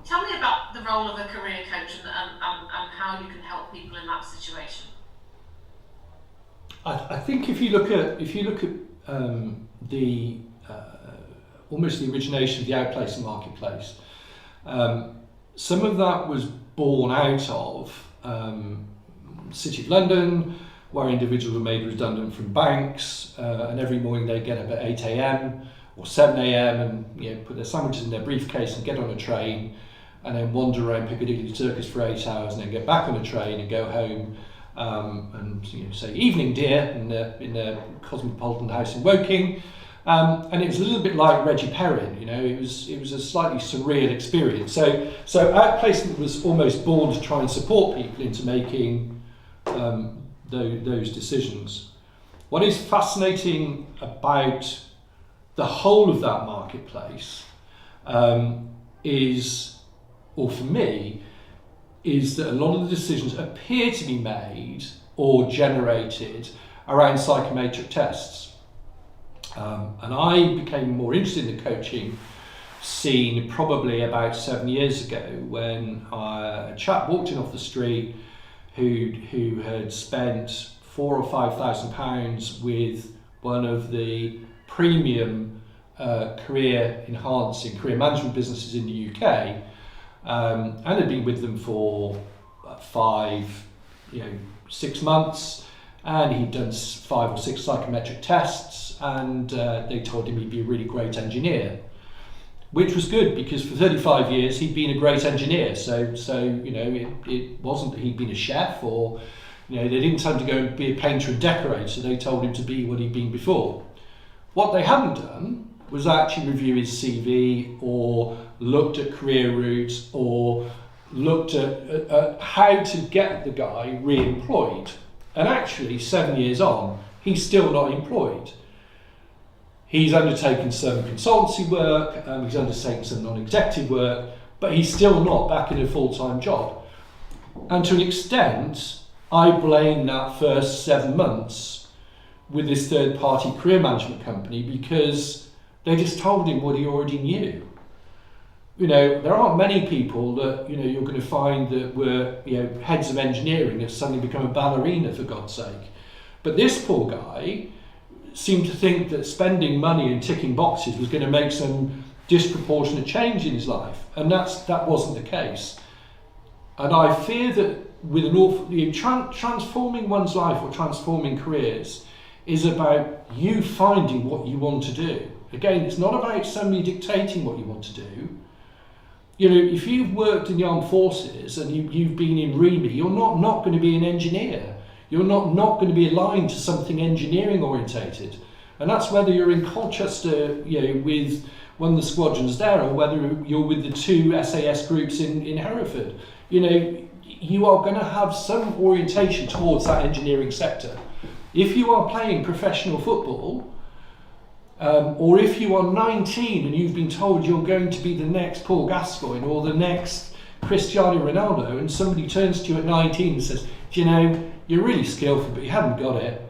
Tell me about the role of a career coach and how you can help people in that situation. I think if you look at the almost the origination of the outplace and marketplace, some of that was born out of City of London, where individuals were made redundant from banks, and every morning they get up at 8 a.m. or 7 a.m. and put their sandwiches in their briefcase and get on a train, and then wander around Piccadilly Circus for 8 hours, and then get back on a train and go home and say evening dear in the Cosmopolitan House in Woking. And it was a little bit like Reggie Perrin, it was a slightly surreal experience. So outplacement was almost born to try and support people into making those decisions. What is fascinating about the whole of that marketplace is that a lot of the decisions appear to be made or generated around psychometric tests. And I became more interested in the coaching scene probably about 7 years ago when a chap walked in off the street who had spent £4,000 or £5,000 with one of the premium career management businesses in the UK, and had been with them for 6 months, and he'd done 5 or 6 psychometric tests, and they told him he'd be a really great engineer, which was good because for 35 years he'd been a great engineer. So it wasn't that he'd been a chef or they didn't tell him to go and be a painter and decorator. They told him to be what he'd been before. What they hadn't done was actually review his CV or looked at career routes or looked at how to get the guy re-employed. And actually 7 years on, he's still not employed. He's undertaken some consultancy work, he's undertaken some non-executive work, but he's still not back in a full-time job. And to an extent, I blame that first 7 months with this third-party career management company because they just told him what he already knew. There aren't many people that you're going to find that were heads of engineering that suddenly become a ballerina, for God's sake. But this poor guy seemed to think that spending money and ticking boxes was going to make some disproportionate change in his life, and that wasn't the case. And I fear that with transforming one's life or transforming careers is about you finding what you want to do. Again, it's not about somebody dictating what you want to do. If you've worked in the armed forces and you've been in REME, you're not going to be an engineer. You're not going to be aligned to something engineering orientated. And that's whether you're in Colchester, with one of the squadrons there, or whether you're with the 2 SAS groups in Hereford. You are going to have some orientation towards that engineering sector. If you are playing professional football, or if you are 19 and you've been told you're going to be the next Paul Gascoigne or the next Cristiano Ronaldo, and somebody turns to you at 19 and says, you're really skillful, but you haven't got it.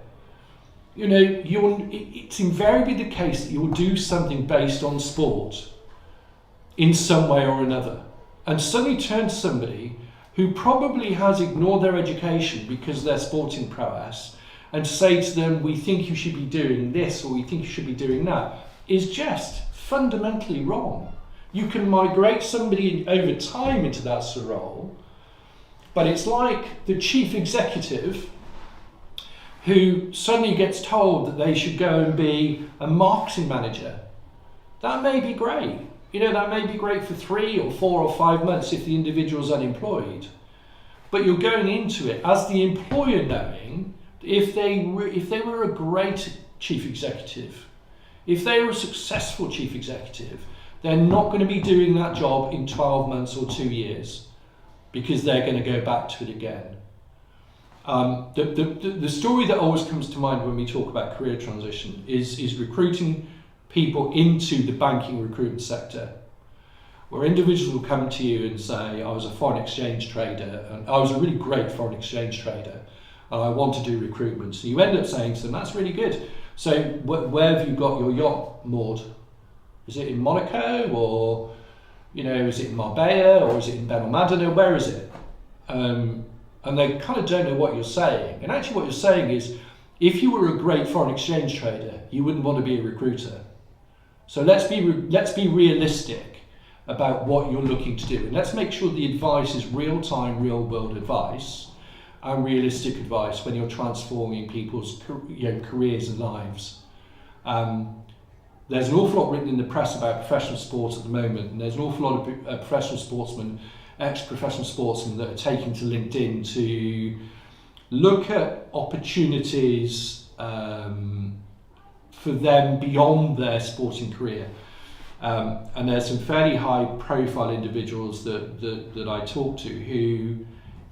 It's invariably the case that you'll do something based on sport in some way or another. And suddenly turn to somebody who probably has ignored their education because of their sporting prowess and say to them, we think you should be doing this or we think you should be doing that, is just fundamentally wrong. You can migrate somebody over time into that sort of role, but it's like the chief executive who suddenly gets told that they should go and be a marketing manager. That may be great. That may be great for 3 or 4 or 5 months if the individual's unemployed. But you're going into it as the employer knowing if they were a great chief executive, if they were a successful chief executive, they're not going to be doing that job in 12 months or 2 years because they're going to go back to it again. The story that always comes to mind when we talk about career transition is recruiting people into the banking recruitment sector, where individuals will come to you and say, I was a foreign exchange trader, and I was a really great foreign exchange trader, and I want to do recruitment. So you end up saying to them, that's really good. So where have you got your yacht moored? Is it in Monaco or You know, is it in Marbella or is it in Benalmádena? Where is it? And they kind of don't know what you're saying. And actually what you're saying is, if you were a great foreign exchange trader, you wouldn't want to be a recruiter. So let's be realistic about what you're looking to do. And let's make sure the advice is real-time, real-world advice and realistic advice when you're transforming people's careers and lives. There's an awful lot written in the press about professional sports at the moment, and there's an awful lot of professional sportsmen, ex-professional sportsmen that are taking to LinkedIn to look at opportunities for them beyond their sporting career. And there's some fairly high-profile individuals that I talk to who,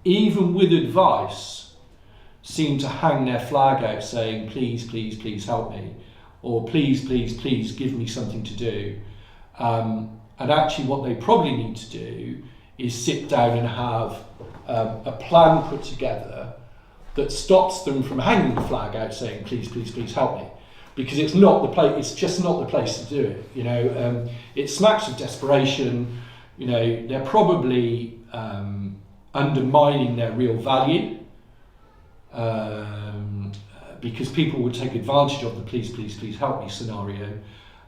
even with advice, seem to hang their flag out saying, please, please, please help me, or please, please, please give me something to do. And actually what they probably need to do is sit down and have a plan put together that stops them from hanging the flag out saying, please, please, please help me. Because it's not the place. It's just not the place to do it. You know, it smacks of desperation. You know, they're probably undermining their real value because people would take advantage of the "please, please, please help me" scenario.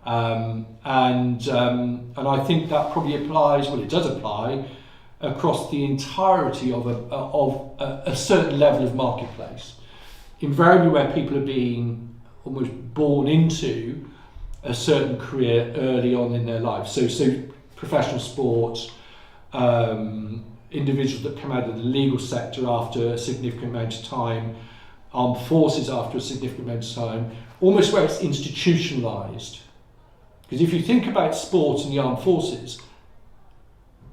And I think that probably applies. Well, it does apply across the entirety of a certain level of marketplace. Invariably, where people are being almost born into a certain career early on in their life. So professional sports, individuals that come out of the legal sector after a significant amount of time, armed forces after a significant amount of time, almost where it's institutionalised. Because if you think about sport and the armed forces,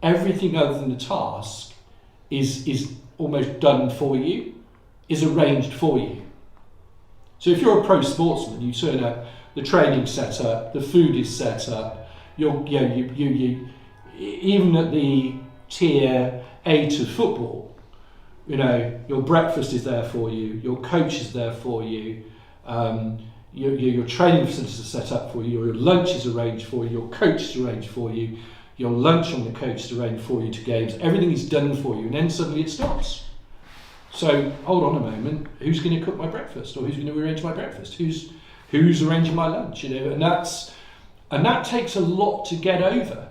everything other than the task is almost done for you, is arranged for you. So if you're a pro sportsman, you turn up, the training's set up, the food is set up, you even at the tier 8 of football, you know, your breakfast is there for you, your coach is there for you, your training facilities are set up for you, your lunch is arranged for you, your coach is arranged for you, your lunch on the coach is arranged for you to games, everything is done for you, and then suddenly it stops. So hold on a moment, who's going to cook my breakfast, or who's going to arrange my breakfast? Who's arranging my lunch? You know, and that takes a lot to get over.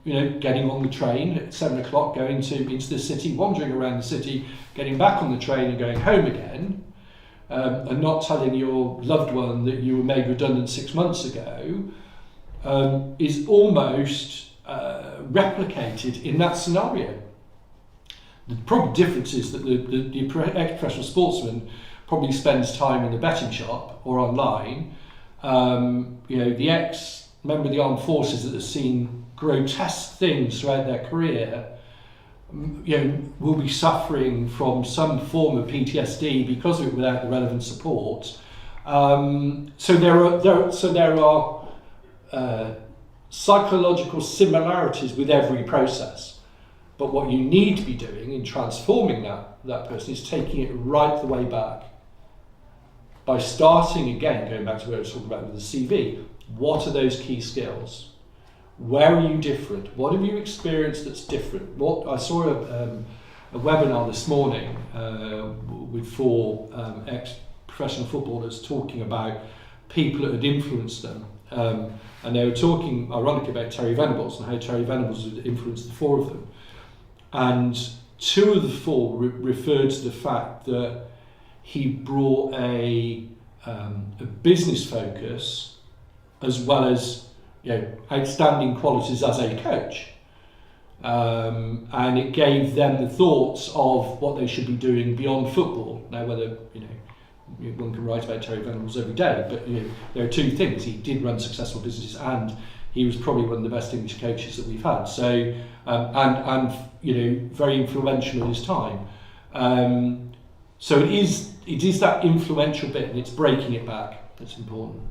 You know, getting on the train at 7 o'clock, going into the city, wandering around the city, getting back on the train and going home again, and not telling your loved one that you were made redundant 6 months ago, is almost replicated in that scenario. The probably difference is that the ex-professional sportsman probably spends time in the betting shop or online. You know, the ex-member of the armed forces that has seen grotesque things throughout their career, you know, will be suffering from some form of PTSD because of it without the relevant support. So there are psychological similarities with every process. But what you need to be doing in transforming that person is taking it right the way back. By starting again, going back to what I was talking about with the CV, what are those key skills? Where are you different? What have you experienced that's different? What I saw a webinar this morning with 4 ex-professional footballers talking about people that had influenced them. And they were talking, ironically, about Terry Venables and how Terry Venables had influenced the 4 of them. And 2 of the 4 referred to the fact that he brought a business focus as well as, you know, outstanding qualities as a coach. And it gave them the thoughts of what they should be doing beyond football. Now, whether, you know, one can write about Terry Venables every day, but you know, there are 2 things. He did run successful businesses, and he was probably one of the best English coaches that we've had. So, and you know, very influential in his time. So it is that influential bit, and it's breaking it back that's important.